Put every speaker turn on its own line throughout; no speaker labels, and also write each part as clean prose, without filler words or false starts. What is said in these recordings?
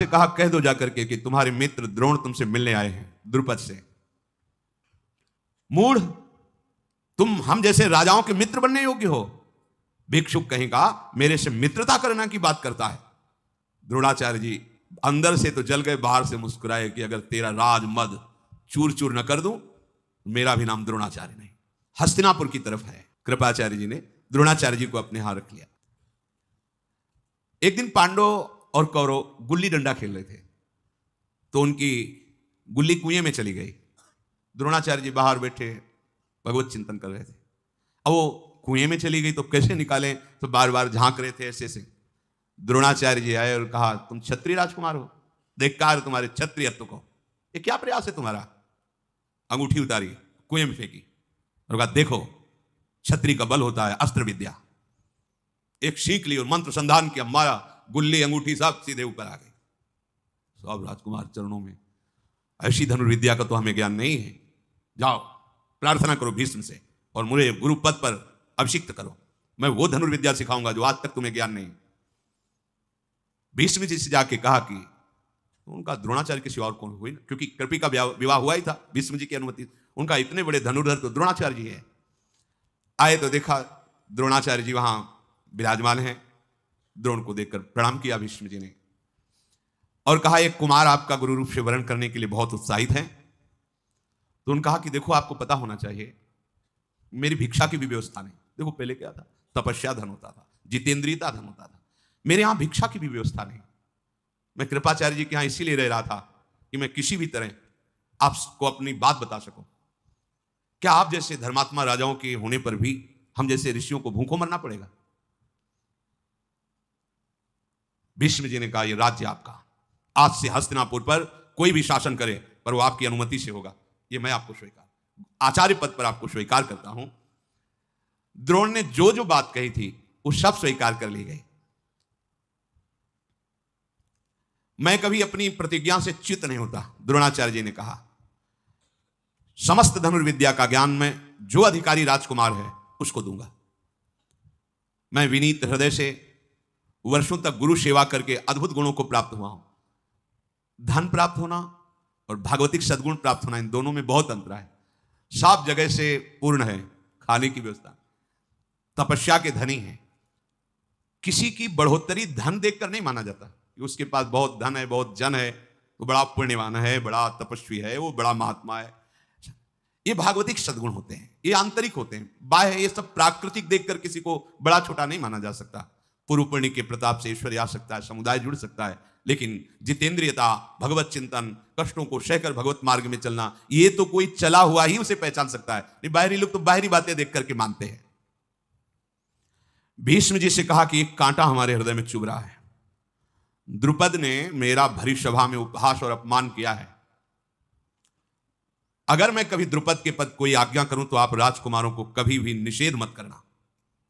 कहा, कह दो जाकर के कि तुम्हारे मित्र द्रोण तुमसे मिलने आए हैं द्रुपद से। मूढ़, तुम हम जैसे राजाओं के मित्र बनने योग्य हो? भिक्षुक कहेगा मेरे से मित्रता करना की बात करता है। द्रोणाचार्य जी अंदर से तो जल गए, बाहर से मुस्कुराए कि अगर तेरा राज मद चूर चूर न कर दूं, मेरा भी नाम द्रोणाचार्य नहीं। हस्तिनापुर की तरफ है। कृपाचार्य जी ने द्रोणाचार्य जी को अपने यहां रख लिया। एक दिन पांडव और कौरव गुल्ली डंडा खेल रहे थे, तो उनकी गुल्ली कुएं में चली गई। द्रोणाचार्य जी बाहर बैठे भगवत चिंतन कर रहे थे। अब वो कुएं में चली गई तो कैसे निकालें, तो बार बार झांक रहे थे ऐसे से। द्रोणाचार्य जी आए और कहा, तुम क्षत्रिय राजकुमार हो, धिक्कार तुम्हारे क्षत्रियत्व को, ये क्या प्रयास है तुम्हारा? अंगूठी उतारी, कुएं में फेंकी और कहा, देखो क्षत्रिय का बल होता है अस्त्र विद्या। एक सीख ली और मंत्र संधान किया, मारा, गुल्ली अंगूठी सब सीधे ऊपर आ गई। सब राजकुमार चरणों में, ऐसी धनुर्विद्या का तो हमें ज्ञान नहीं है, जाओ प्रार्थना करो भीष्म से और मुझे गुरु पद पर अभिषिक्त करो, मैं वो धनुर्विद्या सिखाऊंगा जो आज तक तुम्हें ज्ञान नहीं। भीष्म जी से जाके कहा कि उनका द्रोणाचार्य के सिवा और कौन हुई ना, क्योंकि कृपी का विवाह हुआ ही था भीष्म जी की अनुमति, उनका इतने बड़े धनुर्धर तो द्रोणाचार्य जी है। आए तो देखा द्रोणाचार्य जी वहां विराजमान हैं। द्रोण को देखकर प्रणाम किया भीष्म जी ने और कहा, एक कुमार आपका गुरु रूप से वर्ण करने के लिए बहुत उत्साहित है। तो उन्होंने कहा कि देखो आपको पता होना चाहिए मेरी भिक्षा की भी व्यवस्था नहीं। देखो पहले क्या था, तपस्या धन होता था, जितेंद्रियता धन होता था, मेरे यहां भिक्षा की भी व्यवस्था नहीं। मैं कृपाचार्य जी के यहां इसीलिए रह रहा था कि मैं किसी भी तरह आपको अपनी बात बता सकूं। क्या आप जैसे धर्मात्मा राजाओं के होने पर भी हम जैसे ऋषियों को भूखों मरना पड़ेगा? भीष्म जी ने कहा, यह राज्य आपका, आज से हस्तिनापुर पर कोई भी शासन करे पर वो आपकी अनुमति से होगा, ये मैं आपको स्वीकार, आचार्य पद पर आपको स्वीकार करता हूं। द्रोण ने जो जो बात कही थी वो सब स्वीकार कर ली गई। मैं कभी अपनी प्रतिज्ञा से च्युत नहीं होता, द्रोणाचार्य जी ने कहा। समस्त धनुर्विद्या का ज्ञान मैं जो अधिकारी राजकुमार है उसको दूंगा। मैं विनीत हृदय से वर्षों तक गुरु सेवा करके अद्भुत गुणों को प्राप्त हुआ हूं। धन प्राप्त होना और भागवतिक सद्गुण प्राप्त होना, इन दोनों में बहुत अंतर है। सब जगह से पूर्ण है, खाने की व्यवस्था, तपस्या के धनी है। किसी की बढ़ोतरी धन देखकर नहीं माना जाता कि उसके पास बहुत धन है, बहुत जन है, वो बड़ा पुण्यवान है, बड़ा तपस्वी है, वो बड़ा महात्मा है। ये भागवतिक सद्गुण होते हैं, ये आंतरिक होते हैं। बाह्य ये सब प्राकृतिक देखकर किसी को बड़ा छोटा नहीं माना जा सकता। पूर्व पुण्य के प्रताप से ऐश्वर्य आ सकता है, समुदाय जुड़ सकता है, लेकिन जितेंद्रियता, भगवत चिंतन, कष्टों को सहकर भगवत मार्ग में चलना, ये तो कोई चला हुआ ही उसे पहचान सकता है। बाहरी लोग तो बाहरी बातें देख करके मानते हैं। भीष्म जी से कहा कि एक कांटा हमारे हृदय में चुभ रहा है। द्रुपद ने मेरा भरी सभा में उपहास और अपमान किया है। अगर मैं कभी द्रुपद के पद कोई आज्ञा करूं तो आप राजकुमारों को कभी भी निषेध मत करना,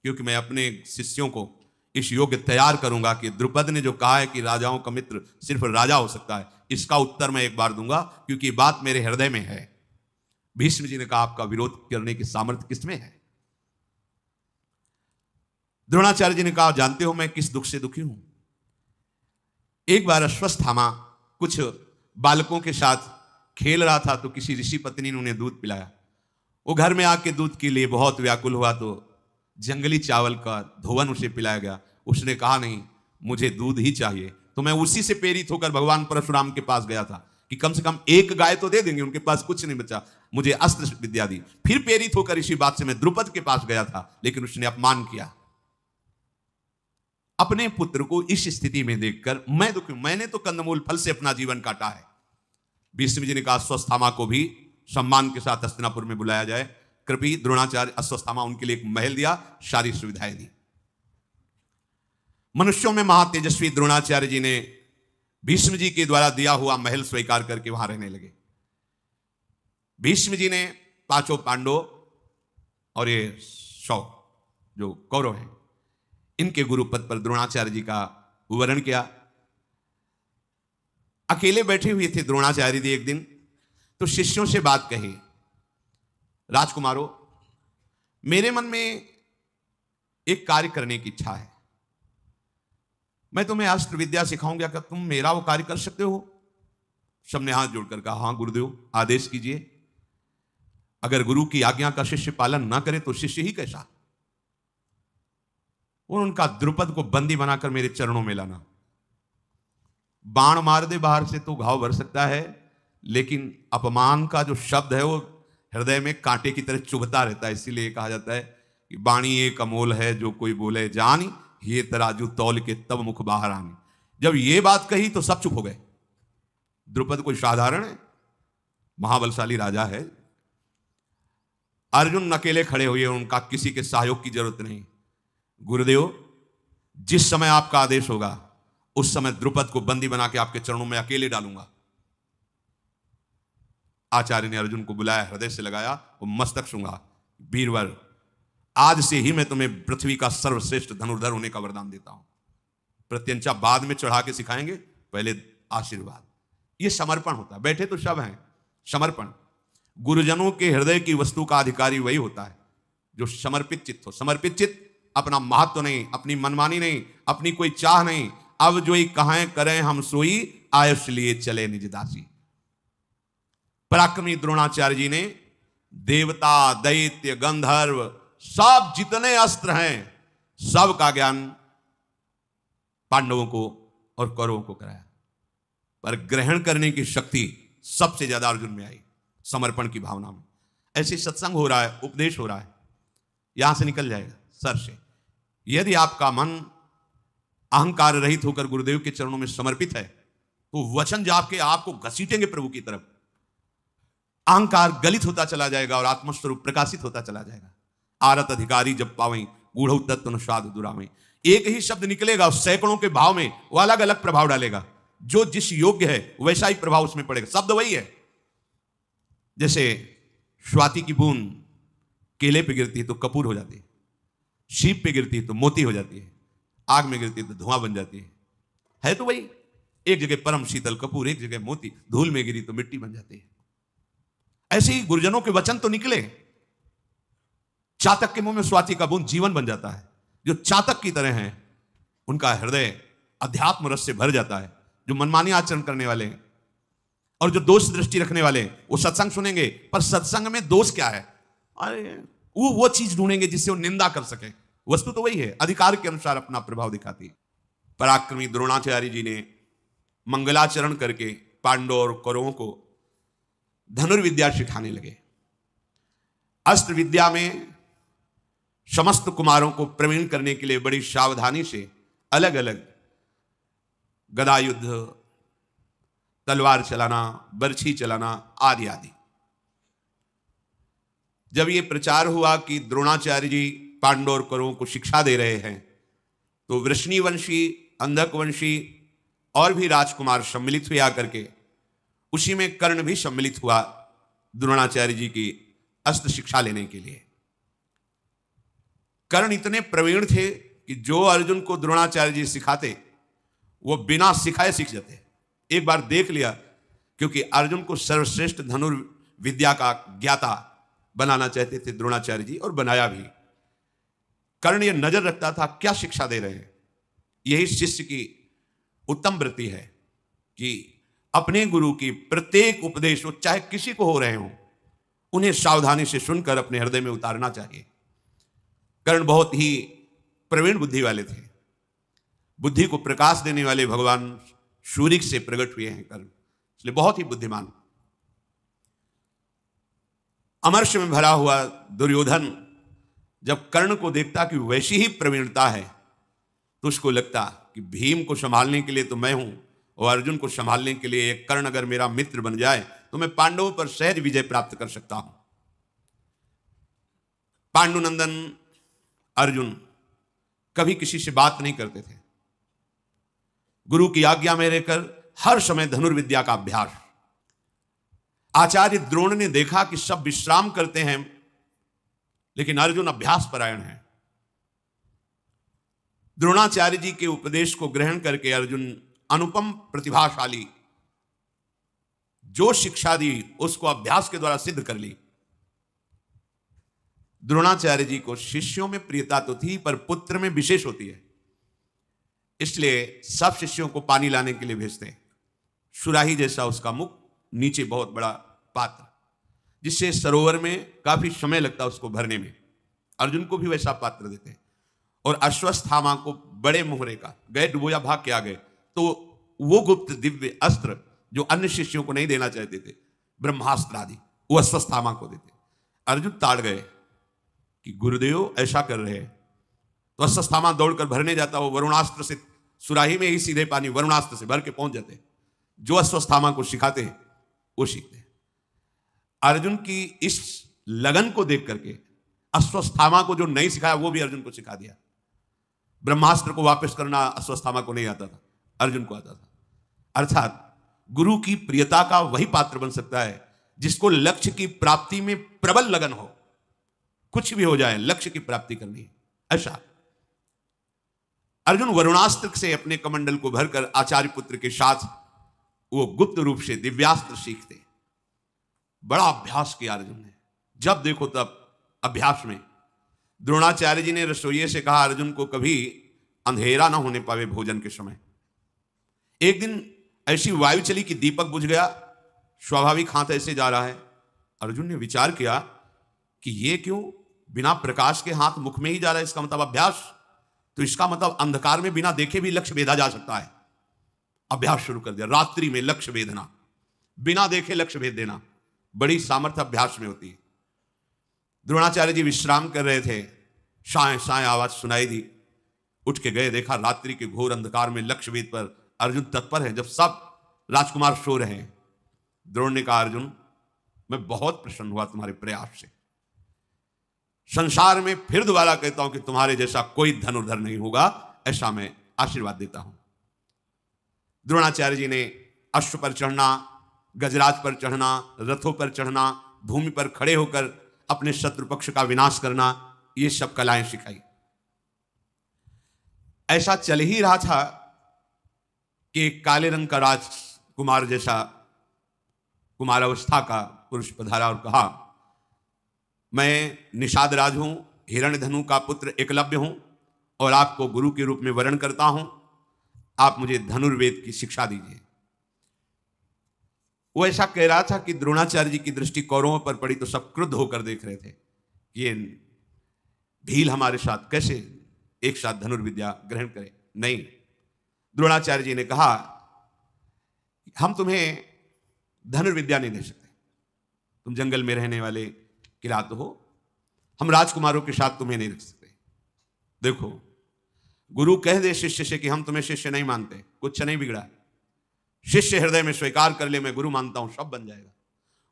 क्योंकि मैं अपने शिष्यों को इस योग्य तैयार करूंगा कि द्रुपद ने जो कहा है कि राजाओं का मित्र सिर्फ राजा हो सकता है, इसका उत्तर मैं एक बार दूंगा, क्योंकि बात मेरे हृदय में है। भीष्म जी ने कहा, आपका विरोध करने की सामर्थ्य किसमें है? द्रोणाचार्य जी ने कहा, जानते हो मैं किस दुख से दुखी हूं। एक बार अश्वत्थामा कुछ बालकों के साथ खेल रहा था तो किसी ऋषि पत्नी ने उन्हें दूध पिलाया। वो घर में आके दूध के लिए बहुत व्याकुल हुआ तो जंगली चावल का धोवन उसे पिलाया गया। उसने कहा, नहीं मुझे दूध ही चाहिए। तो मैं उसी से प्रेरित होकर भगवान परशुराम के पास गया था कि कम से कम एक गाय तो दे देंगे, उनके पास कुछ नहीं बचा, मुझे अस्त्र विद्या दी। फिर प्रेरित होकर इसी बात से मैं द्रुपद के पास गया था, लेकिन उसने अपमान किया। अपने पुत्र को इस स्थिति में देखकर मैं दुखी हूं। मैंने तो कंदमूल फल से अपना जीवन काटा है। भीष्म जी ने कहा, अश्वत्थामा को भी सम्मान के साथ हस्तिनापुर में बुलाया जाए। कृपी द्रोणाचार्य अश्वत्थामा उनके लिए एक महल दिया, सारी सुविधाएं दी। मनुष्यों में महातेजस्वी द्रोणाचार्य जी ने भीष्म जी के द्वारा दिया हुआ महल स्वीकार करके वहां रहने लगे। भीष्म जी ने पांचों पांडव और ये 100 जो कौरव हैं, इनके गुरुपद पर द्रोणाचार्य जी का वर्ण किया। अकेले बैठे हुए थे द्रोणाचार्य जी एक दिन, तो शिष्यों से बात कही, राजकुमारों मेरे मन में एक कार्य करने की इच्छा है। मैं तुम्हें अस्त्र विद्या सिखाऊंगा, क्या तुम मेरा वो कार्य कर सकते हो? सबने हाथ जोड़कर कहा, हां गुरुदेव, आदेश कीजिए। अगर गुरु की आज्ञा का शिष्य पालन ना करे तो शिष्य ही कैसा? और उनका द्रुपद को बंदी बनाकर मेरे चरणों में लाना। बाण मार दे बाहर से तो घाव भर सकता है, लेकिन अपमान का जो शब्द है वो हृदय में कांटे की तरह चुभता रहता है। इसीलिए कहा जाता है कि बाणी एक अमोल है, जो कोई बोले जानी, ये तराजू तौल के तब मुख बाहर आनी। जब ये बात कही तो सब चुप हो गए। द्रुपद कोई साधारण है? महाबलशाली राजा है। अर्जुन अकेले खड़े हुए, उनका किसी के सहयोग की जरूरत नहीं। गुरुदेव, जिस समय आपका आदेश होगा उस समय द्रुपद को बंदी बना के आपके चरणों में अकेले डालूंगा। आचार्य ने अर्जुन को बुलाया, हृदय से लगाया, वो मस्तक सूंघा। वीरवर, आज से ही मैं तुम्हें पृथ्वी का सर्वश्रेष्ठ धनुर्धर होने का वरदान देता हूं। प्रत्यंचा बाद में चढ़ा के सिखाएंगे, पहले आशीर्वाद। ये समर्पण होता है। बैठे तो सब हैं, समर्पण। गुरुजनों के हृदय की वस्तु का अधिकारी वही होता है जो समर्पित चित्त हो। समर्पित चित्त अपना महत्व नहीं, अपनी मनमानी नहीं, अपनी कोई चाह नहीं। अब जो ही कहें करें हम सोई, आयुष लिए चले निज दासी। पराक्रमी द्रोणाचार्य जी ने देवता, दैत्य, गंधर्व, सब जितने अस्त्र हैं सब का ज्ञान पांडवों को और कौरवों को कराया, पर ग्रहण करने की शक्ति सबसे ज्यादा अर्जुन में आई, समर्पण की भावना में। ऐसे सत्संग हो रहा है, उपदेश हो रहा है, यहां से निकल जाएगा सर से। यदि आपका मन अहंकार रहित होकर गुरुदेव के चरणों में समर्पित है तो वचन जाप के आपको घसीटेंगे प्रभु की तरफ। अहंकार गलित होता चला जाएगा और आत्मस्वरूप प्रकाशित होता चला जाएगा। आरत अधिकारी जब पावई, गूढ़ तत्व अनुसाद दुरावई। एक ही शब्द निकलेगा और सैकड़ों के भाव में वो अलग अलग प्रभाव डालेगा। जो जिस योग्य है वैसा ही प्रभाव उसमें पड़ेगा। शब्द वही है। जैसे स्वाति की बूंद केले पे गिरती है तो कपूर हो जाती है, शीप पे गिरती है तो मोती हो जाती है, आग में गिरती है तो धुआं बन जाती है तो वही। एक जगह परम शीतल कपूर, एक जगह मोती, धूल में गिरी तो मिट्टी बन जाती है। ऐसे ही गुरुजनों के वचन तो निकले। चातक के मुंह में स्वाति का बूंद जीवन बन जाता है। जो चातक की तरह हैं उनका हृदय अध्यात्म रस से भर जाता है। जो मनमानी आचरण करने वाले हैं और जो दोष दृष्टि रखने वाले हैं वो सत्संग सुनेंगे, पर सत्संग में दोष क्या है? अरे वो चीज ढूंढेंगे जिससे वो निंदा कर सके। वस्तु तो वही है, अधिकार के अनुसार अपना प्रभाव दिखाती है। पराक्रमी द्रोणाचार्य जी ने मंगलाचरण करके पांडव और कौरवों को धनुर्विद्या सिखाने लगे। अस्त्र विद्या में समस्त कुमारों को प्रवीण करने के लिए बड़ी सावधानी से अलग अलग गदा युद्ध, तलवार चलाना, बर्छी चलाना आदि आदि। जब यह प्रचार हुआ कि द्रोणाचार्य जी पांडव और कौरवों को शिक्षा दे रहे हैं तो वृष्णिवंशी, अंधकवंशी और भी राजकुमार सम्मिलित हुए आकर के। उसी में कर्ण भी सम्मिलित हुआ द्रोणाचार्य जी की अस्त्र शिक्षा लेने के लिए। कर्ण इतने प्रवीण थे कि जो अर्जुन को द्रोणाचार्य जी सिखाते वो बिना सिखाए सीख जाते। एक बार देख लिया, क्योंकि अर्जुन को सर्वश्रेष्ठ धनुर्विद्या का ज्ञाता बनाना चाहते थे द्रोणाचार्य जी, और बनाया भी। कर्ण ये नजर रखता था क्या शिक्षा दे रहे हैं। यही शिष्य की उत्तम वृत्ति है कि अपने गुरु की प्रत्येक उपदेश, वो चाहे किसी को हो रहे हो, उन्हें सावधानी से सुनकर अपने हृदय में उतारना चाहिए। कर्ण बहुत ही प्रवीण बुद्धि वाले थे। बुद्धि को प्रकाश देने वाले भगवान सूर्य से प्रकट हुए हैं कर्ण, इसलिए बहुत ही बुद्धिमान। अमर्ष में भरा हुआ दुर्योधन जब कर्ण को देखता कि वैसी ही प्रवीणता है तो उसको लगता कि भीम को संभालने के लिए तो मैं हूं, और अर्जुन को संभालने के लिए एक कर्ण अगर मेरा मित्र बन जाए तो मैं पांडवों पर सहज विजय प्राप्त कर सकता हूं। पांडुनंदन अर्जुन कभी किसी से बात नहीं करते थे। गुरु की आज्ञा में रहकर हर समय धनुर्विद्या का अभ्यास। आचार्य द्रोण ने देखा कि सब विश्राम करते हैं लेकिन अर्जुन अभ्यास परायण है। द्रोणाचार्य जी के उपदेश को ग्रहण करके अर्जुन अनुपम प्रतिभाशाली, जो शिक्षा दी उसको अभ्यास के द्वारा सिद्ध कर ली। द्रोणाचार्य जी को शिष्यों में प्रियता तो थी, पर पुत्र में विशेष होती है। इसलिए सब शिष्यों को पानी लाने के लिए भेजते हैं। सुराही जैसा उसका मुख, नीचे बहुत बड़ा पात्र, जिससे सरोवर में काफी समय लगता है उसको भरने में। अर्जुन को भी वैसा पात्र देते हैं। और अश्वत्थामा को बड़े मोहरे का, गए डुबोया भाग के आ गए, तो वो गुप्त दिव्य अस्त्र जो अन्य शिष्यों को नहीं देना चाहते थे, ब्रह्मास्त्र आदि, वो अश्वत्थामा को देते। अर्जुन ताड़ गए कि गुरुदेव ऐसा कर रहे हैं। तो अश्वत्थामा दौड़कर भरने जाता, वो वरुणास्त्र से, सुराही में ही सीधे पानी वरुणास्त्र से भर के पहुंच जाते। जो अश्वत्थामा को सिखाते हैं वो सीखते हैं। अर्जुन की इस लगन को देख करके अश्वत्थामा को जो नहीं सिखाया वो भी अर्जुन को सिखा दिया। ब्रह्मास्त्र को वापस करना अश्वत्थामा को नहीं आता था, अर्जुन को आता था। अर्थात गुरु की प्रियता का वही पात्र बन सकता है जिसको लक्ष्य की प्राप्ति में प्रबल लगन हो। कुछ भी हो जाए, लक्ष्य की प्राप्ति करनी है, ऐसा। अर्जुन वरुणास्त्र से अपने कमंडल को भरकर आचार्य पुत्र के साथ वो गुप्त रूप से दिव्यास्त्र सीखते। बड़ा अभ्यास किया अर्जुन ने, जब देखो तब अभ्यास में। द्रोणाचार्य जी ने रसोइये से कहा अर्जुन को कभी अंधेरा ना होने पावे भोजन के समय। एक दिन ऐसी वायु चली कि दीपक बुझ गया, स्वाभाविक हाथ ऐसे जा रहा है। अर्जुन ने विचार किया कि ये क्यों बिना प्रकाश के हाथ मुख में ही जा रहा है, इसका मतलब अभ्यास। तो इसका मतलब अंधकार में बिना देखे भी लक्ष्य भेदा जा सकता है। अभ्यास शुरू कर दिया, रात्रि में लक्ष्य भेदना, बिना देखे लक्ष्य भेद देना, बड़ी सामर्थ्य अभ्यास में होती है। द्रोणाचार्य जी विश्राम कर रहे थे, साए साए आवाज सुनाई दी, उठ के गए, देखा रात्रि के घोर अंधकार में लक्ष्य भेद पर अर्जुन तत्पर है, जब सब राजकुमार सो रहे हैं। द्रोण ने कहा अर्जुन, मैं बहुत प्रसन्न हुआ तुम्हारे प्रयास से। संसार में फिर दोबारा कहता हूं कि तुम्हारे जैसा कोई धनुर्धर नहीं होगा, ऐसा मैं आशीर्वाद देता हूं। द्रोणाचार्य जी ने अश्व पर चढ़ना, गजराज पर चढ़ना, रथों पर चढ़ना, भूमि पर खड़े होकर अपने शत्रु पक्ष का विनाश करना, ये सब कलाएं सिखाई। ऐसा चल ही रहा था कि काले रंग का राजकुमार जैसा कुमारावस्था का पुरुष पधारा और कहा, मैं निषाद राज हूं, हिरण्यधनु का पुत्र एकलव्य हूं और आपको गुरु के रूप में वरण करता हूं। आप मुझे धनुर्वेद की शिक्षा दीजिए। वो ऐसा कह रहा था कि द्रोणाचार्य जी की दृष्टि कौरवों पर पड़ी तो सब क्रुद्ध होकर देख रहे थे कि ये भील हमारे साथ कैसे एक साथ धनुर्विद्या ग्रहण करे। नहीं, द्रोणाचार्य जी ने कहा हम तुम्हें धनुर्विद्या नहीं दे सकते, तुम जंगल में रहने वाले किरात हो, हम राजकुमारों के साथ तुम्हें नहीं रख सकते। देखो, गुरु कह दे शिष्य से कि हम तुम्हें शिष्य नहीं मानते, कुछ नहीं बिगड़ा। शिष्य हृदय में स्वीकार कर ले मैं गुरु मानता हूं, सब बन जाएगा।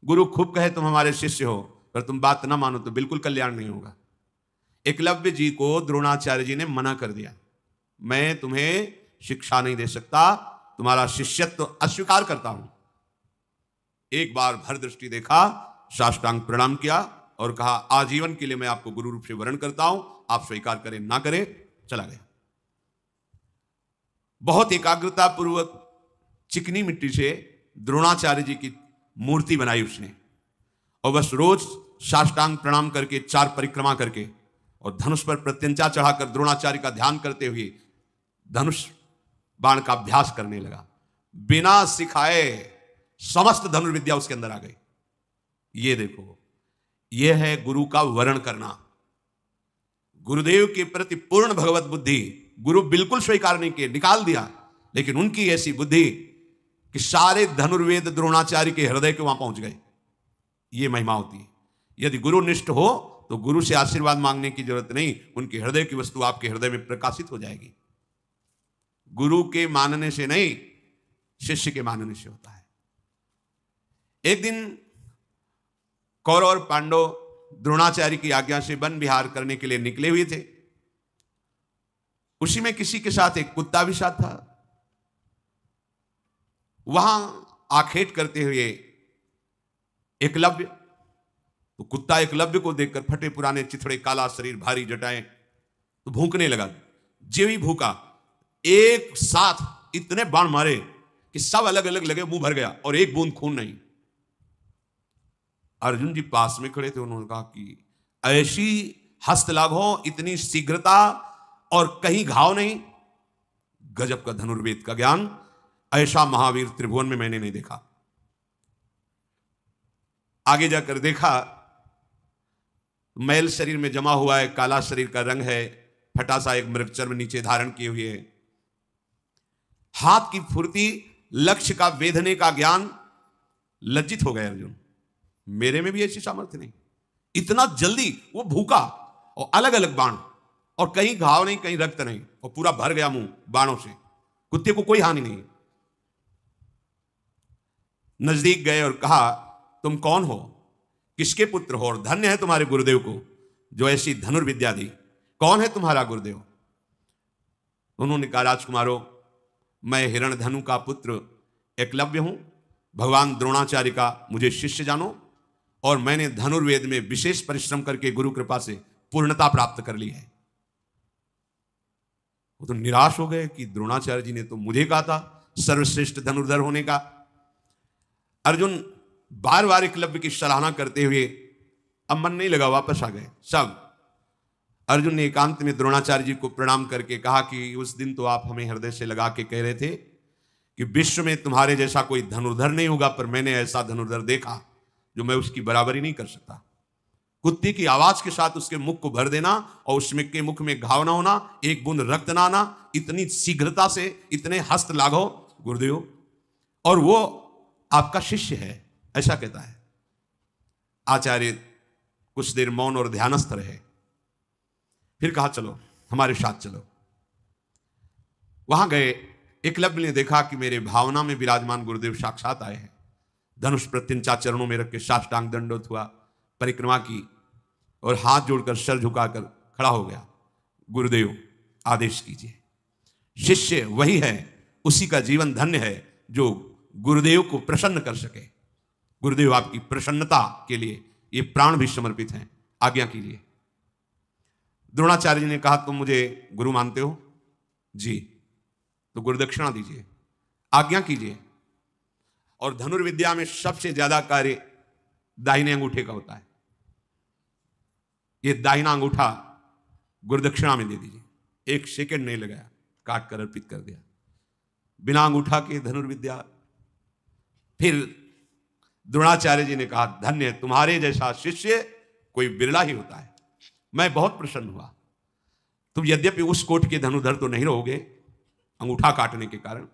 गुरु खूब कहे तुम हमारे शिष्य हो, पर तुम बात ना मानो तो बिल्कुल कल्याण नहीं होगा। एकलव्य जी को द्रोणाचार्य जी ने मना कर दिया, मैं तुम्हें शिक्षा नहीं दे सकता, तुम्हारा शिष्यत्व अस्वीकार करता हूं। एक बार भर दृष्टि देखा, साष्टांग प्रणाम किया और कहा आजीवन के लिए मैं आपको गुरु रूप से वरण करता हूं, आप स्वीकार करें ना करें, चला गया। बहुत एकाग्रता पूर्वक चिकनी मिट्टी से द्रोणाचार्य जी की मूर्ति बनाई उसने, और बस रोज साष्टांग प्रणाम करके, चार परिक्रमा करके और धनुष पर प्रत्यंचा चढ़ाकर द्रोणाचार्य का ध्यान करते हुए धनुष बाण का अभ्यास करने लगा। बिना सिखाए समस्त धनुर्विद्या उसके अंदर आ गई। ये देखो, यह है गुरु का वरण करना। गुरुदेव के प्रति पूर्ण भगवत बुद्धि गुरु बिल्कुल स्वीकार नहीं किए, निकाल दिया, लेकिन उनकी ऐसी बुद्धि कि सारे धनुर्वेद द्रोणाचार्य के हृदय के वहां पहुंच गए। ये महिमा होती है। यदि गुरु निष्ठ हो तो गुरु से आशीर्वाद मांगने की जरूरत नहीं, उनके हृदय की वस्तु आपके हृदय में प्रकाशित हो जाएगी। गुरु के मानने से नहीं, शिष्य के मानने से होता है। एक दिन कौरव और पांडव द्रोणाचार्य की आज्ञा से वन विहार करने के लिए निकले हुए थे। उसी में किसी के साथ एक कुत्ता भी साथ था। वहां आखेट करते हुए एकलव्य, तो कुत्ता एकलव्य को देखकर फटे पुराने चिथड़े, काला शरीर, भारी जटाएं, तो भूखने लगा। जो ही भूखा, एक साथ इतने बाण मारे कि सब अलग अलग लगे, मुंह भर गया और एक बूंद खून नहीं। अर्जुन जी पास में खड़े थे, उन्होंने कहा कि ऐसी हस्तलाघव, इतनी शीघ्रता और कहीं घाव नहीं। गजब का धनुर्वेद का ज्ञान, ऐसा महावीर त्रिभुवन में मैंने नहीं देखा। आगे जाकर देखा, मैल शरीर में जमा हुआ है, काला शरीर का रंग है, फटा सा एक मृगचर्म नीचे धारण किए हुए है, हाथ की फुर्ती, लक्ष्य का वेधने का ज्ञान। लज्जित हो गए अर्जुन, मेरे में भी ऐसी सामर्थ्य नहीं। इतना जल्दी वो भूखा, और अलग अलग बाण, और कहीं घाव नहीं, कहीं रक्त नहीं, और पूरा भर गया मुंह बाणों से, कुत्ते को कोई हानि नहीं। नजदीक गए और कहा, तुम कौन हो, किसके पुत्र हो, और धन्य है तुम्हारे गुरुदेव को जो ऐसी धनुर्विद्या दी। कौन है तुम्हारा गुरुदेव? उन्होंने कहा, राजकुमारों, मैं हिरण्यधनु का पुत्र एकलव्य हूं, भगवान द्रोणाचार्य का मुझे शिष्य जानो, और मैंने धनुर्वेद में विशेष परिश्रम करके गुरु कृपा से पूर्णता प्राप्त कर ली है। वो तो निराश हो गए कि द्रोणाचार्य जी ने तो मुझे कहा था सर्वश्रेष्ठ धनुर्धर होने का। अर्जुन बार बार एकलव्य की सराहना करते हुए अब मन नहीं लगा, वापस आ गए सब। अर्जुन ने एकांत में द्रोणाचार्य जी को प्रणाम करके कहा कि उस दिन तो आप हमें हृदय से लगा के कह रहे थे कि विश्व में तुम्हारे जैसा कोई धनुर्धर नहीं होगा, पर मैंने ऐसा धनुर्धर देखा जो मैं उसकी बराबरी नहीं कर सकता। कुत्ते की आवाज के साथ उसके मुख को भर देना, और उसमें के मुख में घाव ना होना, एक बूंद रक्त ना आना, इतनी शीघ्रता से, इतने हस्त लाघव गुरुदेव, और वो आपका शिष्य है, ऐसा कहता है। आचार्य कुछ देर मौन और ध्यानस्थ रहे, फिर कहा, चलो हमारे साथ चलो। वहां गए, एकलव्य ने देखा कि मेरे भावना में विराजमान गुरुदेव साक्षात आए हैं। धनुष प्रत्यंचा चरणों में रख के साष्टांग दंडवत हुआ, परिक्रमा की, और हाथ जोड़कर सर झुकाकर खड़ा हो गया। गुरुदेव आदेश कीजिए। शिष्य वही है, उसी का जीवन धन्य है जो गुरुदेव को प्रसन्न कर सके। गुरुदेव आपकी प्रसन्नता के लिए ये प्राण भी समर्पित हैं, आज्ञा कीजिए। द्रोणाचार्य जी ने कहा, तुम मुझे गुरु मानते हो? जी। तो गुरुदक्षिणा दीजिए, आज्ञा कीजिए। और धनुर्विद्या में सबसे ज्यादा कार्य दाहिने अंगूठे का होता है। ये दाहिना अंगूठा गुरुदक्षिणा में दे दीजिए। 1 सेकंड नहीं लगाया, काट कर अर्पित कर दिया, बिना अंगूठा के धनुर्विद्या। फिर द्रोणाचार्य जी ने कहा, धन्य, तुम्हारे जैसा शिष्य कोई बिरला ही होता है। मैं बहुत प्रसन्न हुआ। तुम यद्यपि उस कोट के धनुर्धर तो नहीं रहोगे अंगूठा काटने के कारण,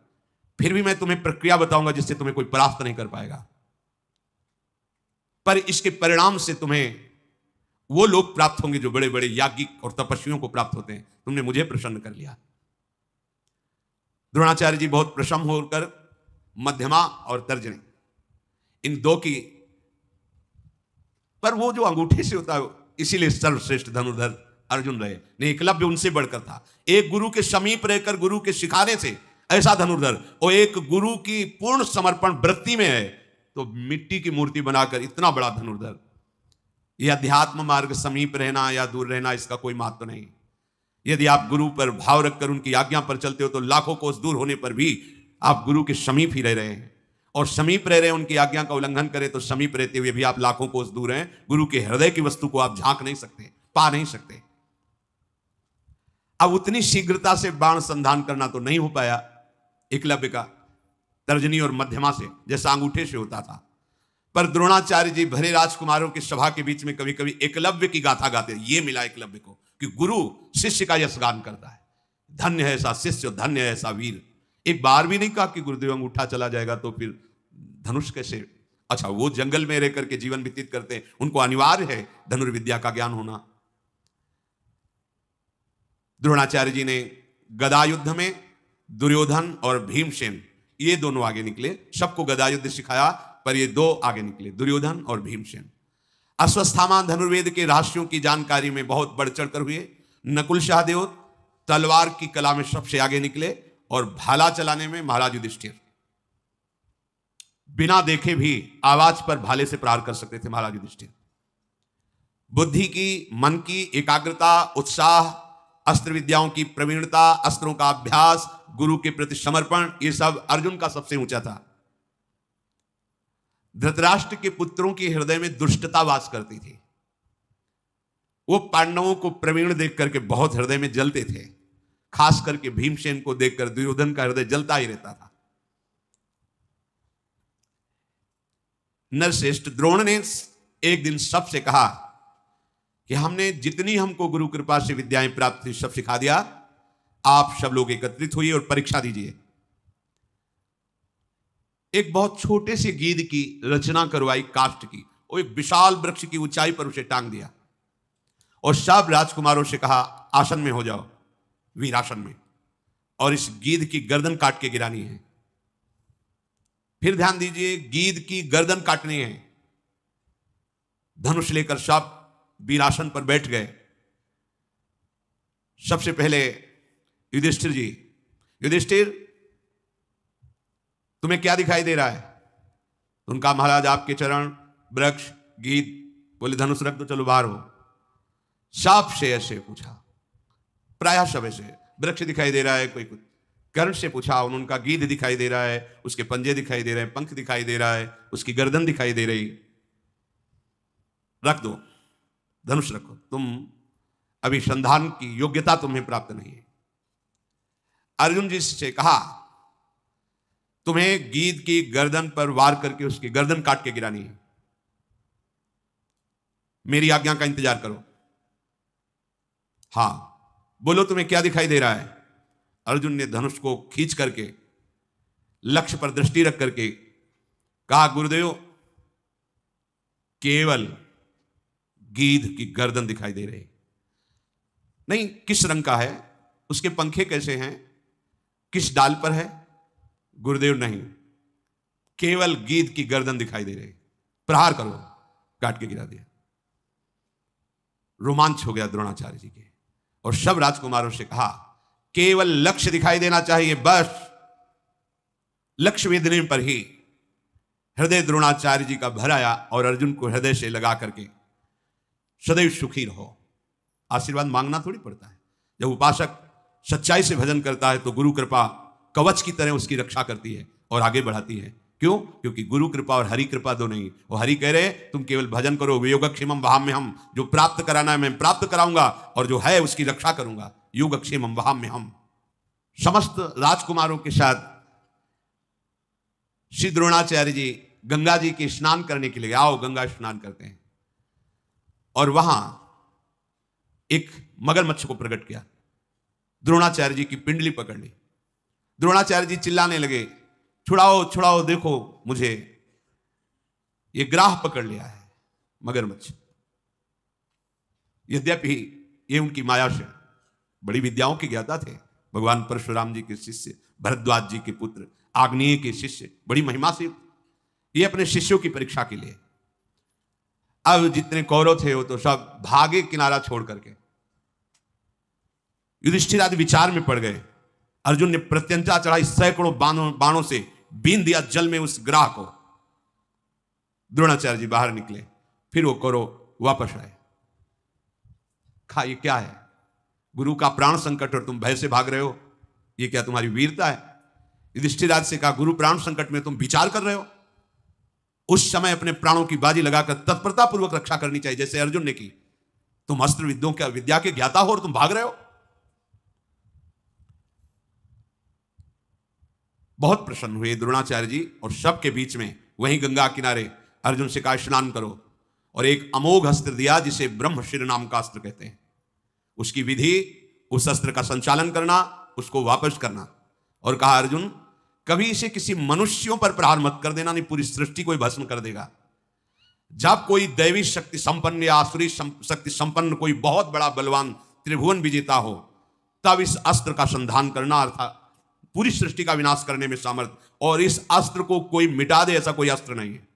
फिर भी मैं तुम्हें प्रक्रिया बताऊंगा जिससे तुम्हें कोई परास्त नहीं कर पाएगा। पर इसके परिणाम से तुम्हें वो लोग प्राप्त होंगे जो बड़े बड़े याज्ञिक और तपस्वियों को प्राप्त होते हैं। तुमने मुझे प्रसन्न कर लिया। द्रोणाचार्य जी बहुत प्रसन्न होकर मध्यमा और तर्जनी, इन दो की, पर वो जो अंगूठे से होता है, इसीलिए सर्वश्रेष्ठ धनुर्धर अर्जुन रहे। नहीं, एकलव्य उनसे बढ़कर था। एक गुरु के समीप रहकर गुरु के सिखाने से ऐसा धनुर्धर, और एक गुरु की पूर्ण समर्पण वृत्ति में है तो मिट्टी की मूर्ति बनाकर इतना बड़ा धनुर्धर। यह अध्यात्म मार्ग समीप रहना या दूर रहना, इसका कोई महत्व नहीं। यदि आप गुरु पर भाव रखकर उनकी आज्ञा पर चलते हो तो लाखों कोस दूर होने पर भी आप गुरु के समीप ही रह रहे हैं, और समीप रह रहे हैं, उनकी आज्ञा का उल्लंघन करें तो समीप रहते हुए भी आप लाखों कोस दूर हैं। गुरु के हृदय की वस्तु को आप झांक नहीं सकते, पा नहीं सकते। अब उतनी शीघ्रता से बाण संधान करना तो नहीं हो पाया एकलव्य का तर्जनी और मध्यमा से, जैसा अंगूठे से होता था। पर द्रोणाचार्य जी भरे राजकुमारों की सभा के बीच में कभी कभी एकलव्य की गाथा गाते। ये मिला एकलव्य को कि गुरु शिष्य का यशगान करता है। धन्य है ऐसा शिष्य, धन्य है ऐसा वीर। एक बार भी नहीं कहा कि गुरुदेव अंगूठा चला जाएगा तो फिर धनुष कैसे। अच्छा, वो जंगल में रह करके जीवन व्यतीत करते हैं, उनको अनिवार्य है धनुर्विद्या का ज्ञान होना। द्रोणाचार्य जी ने गदा युद्ध में दुर्योधन और भीमसेन, ये दोनों आगे निकले। सबको गदा युद्ध सिखाया, पर ये दो आगे निकले, दुर्योधन और भीमसेन। अश्वत्थामा धनुर्वेद के रहस्यों की जानकारी में बहुत बढ़ चढ़कर हुए। नकुल सहदेव तलवार की कला में सबसे आगे निकले, और भाला चलाने में महाराज युधिष्ठिर बिना देखे भी आवाज पर भाले से प्रहार कर सकते थे महाराज युधिष्ठिर। बुद्धि की, मन की एकाग्रता, उत्साह, अस्त्र विद्याओं की प्रवीणता, अस्त्रों का अभ्यास, गुरु के प्रति समर्पण, ये सब अर्जुन का सबसे ऊंचा था। धृतराष्ट्र के पुत्रों के हृदय में दुष्टता वास करती थी। वो पांडवों को प्रवीण देख करके बहुत हृदय में जलते थे, खास करके भीमसेन को देखकर दुर्योधन का हृदय जलता ही रहता था। नरश्रेष्ठ द्रोण ने एक दिन सबसे कहा कि हमने जितनी हमको गुरु कृपा से विद्याएं प्राप्त थी सब सिखा दिया, आप सब लोग एकत्रित हुए और परीक्षा दीजिए। एक बहुत छोटे से गीध की रचना करवाई काष्ठ की, और एक विशाल वृक्ष की ऊंचाई पर उसे टांग दिया और सब राजकुमारों से कहा आसन में हो जाओ, वीरासन में, और इस गीध की गर्दन काट के गिरानी है। फिर ध्यान दीजिए, गीध की गर्दन काटनी है। धनुष लेकर सब वीरासन पर बैठ गए। सबसे पहले युधिष्ठिर जी, युधिष्ठिर तुम्हें क्या दिखाई दे रहा है? उनका महाराज आपके चरण, वृक्ष, गीध। बोले धनुष रख दो, चलो बाहर हो। सांप से ऐसे पूछा, प्रायः सब ऐसे। वृक्ष दिखाई दे रहा है, कोई कुछ। कर्ण से पूछा, उनका गीध दिखाई दे रहा है, उसके पंजे दिखाई दे रहे हैं, पंख दिखाई दे रहा है, उसकी गर्दन दिखाई दे रही। रख दो, धनुष रखो, तुम अभी संधान की योग्यता तुम्हें प्राप्त नहीं है। अर्जुन जी से कहा तुम्हें गीध की गर्दन पर वार करके उसकी गर्दन काट के गिरानी है। मेरी आज्ञा का इंतजार करो। हां बोलो, तुम्हें क्या दिखाई दे रहा है? अर्जुन ने धनुष को खींच करके लक्ष्य पर दृष्टि रख करके कहा गुरुदेव, केवल गीध की गर्दन दिखाई दे रही। नहीं, किस रंग का है, उसके पंखे कैसे हैं, किस डाल पर है? गुरुदेव नहीं, केवल गीध की गर्दन दिखाई दे रही। प्रहार करो। काट के गिरा दिया। रोमांच हो गया द्रोणाचार्य जी के, और सब राजकुमारों से कहा केवल लक्ष्य दिखाई देना चाहिए, बस लक्ष्य वेधने पर ही। हृदय द्रोणाचार्य जी का भर आया और अर्जुन को हृदय से लगा करके सदैव सुखी रहो। आशीर्वाद मांगना थोड़ी पड़ता है। जब उपासक सच्चाई से भजन करता है तो गुरु कृपा कवच की तरह उसकी रक्षा करती है और आगे बढ़ाती है। क्यों? क्योंकि गुरु कृपा और हरि कृपा दो नहीं। वो हरि कह रहे तुम केवल भजन करो, योगक्षेमम वहाम्यहम, जो प्राप्त कराना है मैं प्राप्त कराऊंगा और जो है उसकी रक्षा करूंगा। योगक्षेमम वहाम्यहम। समस्त राजकुमारों के साथ श्री द्रोणाचार्य जी गंगा जी के स्नान करने के लिए, आओ गंगा स्नान करते हैं, और वहां एक मगरमच्छ को प्रकट किया। द्रोणाचार्य जी की पिंडली पकड़ ली। द्रोणाचार्य जी चिल्लाने लगे छुड़ाओ छुड़ाओ, देखो मुझे ये ग्राह पकड़ लिया है मगरमच्छ। यद्यपि ये उनकी माया से बड़ी विद्याओं के ज्ञाता थे। भगवान परशुराम जी के शिष्य, भरद्वाज जी के पुत्र, आग्नेय के शिष्य, बड़ी महिमा से ये अपने शिष्यों की परीक्षा के लिए। अब जितने कौरव थे वो तो सब भागे किनारा छोड़ करके। युधिष्ठिर आदि विचार में पड़ गए। अर्जुन ने प्रत्यंचा चढ़ाई, सैकड़ों बाणों से बीन दिया जल में उस ग्राह को। द्रोणाचार्य जी बाहर निकले, फिर वो कौरव वापस आए। खा, ये क्या है? गुरु का प्राण संकट और तुम भय से भाग रहे हो, ये क्या तुम्हारी वीरता है? युधिष्ठिर से कहा गुरु प्राण संकट में तुम विचार कर रहे हो। उस समय अपने प्राणों की बाजी लगाकर तत्परता पूर्वक रक्षा करनी चाहिए, जैसे अर्जुन ने की। तुम अस्त्र विद्या के ज्ञाता हो और तुम भाग रहे हो। बहुत प्रसन्न हुए द्रोणाचार्य जी, और सबके बीच में वहीं गंगा किनारे अर्जुन से कहा स्नान करो, और एक अमोघ अस्त्र दिया जिसे ब्रह्मशिर नाम का अस्त्र कहते हैं। उसकी विधि, उस अस्त्र का संचालन करना, उसको वापस करना, और कहा अर्जुन कभी इसे किसी मनुष्यों पर प्रहार मत कर देना, नहीं पूरी सृष्टि को भस्म कर देगा। जब कोई दैवी शक्ति संपन्न या आसुरी शक्ति संपन्न कोई बहुत बड़ा बलवान त्रिभुवन विजेता हो, तब इस अस्त्र का संधान करना, अर्थात पूरी सृष्टि का विनाश करने में सामर्थ्य, और इस अस्त्र को कोई मिटा दे ऐसा कोई अस्त्र नहीं है।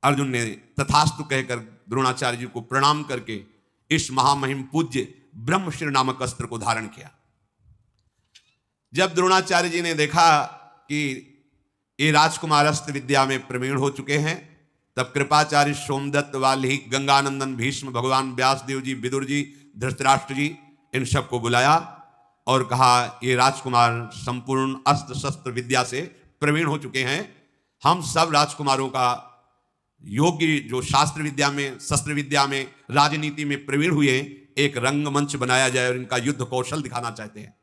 अर्जुन ने तथास्तु कहकर द्रोणाचार्य जी को प्रणाम करके इस महामहिम पूज्य ब्रह्मशिर नामक अस्त्र को धारण किया। जब द्रोणाचार्य जी ने देखा कि ये राजकुमार अस्त्र विद्या में प्रवीण हो चुके हैं, तब कृपाचार्य, सोमदत्त, वाल्मीकि, गंगानंदन, भीष्म, भगवान व्यासदेव जी, विदुर जी, धृतराष्ट्र जी, इन सबको बुलाया और कहा ये राजकुमार संपूर्ण अस्त्र शस्त्र विद्या से प्रवीण हो चुके हैं। हम सब राजकुमारों का योग्य जो शास्त्र विद्या में, शस्त्र विद्या में, राजनीति में प्रवीण हुए, एक रंगमंच बनाया जाए और इनका युद्ध कौशल दिखाना चाहते हैं।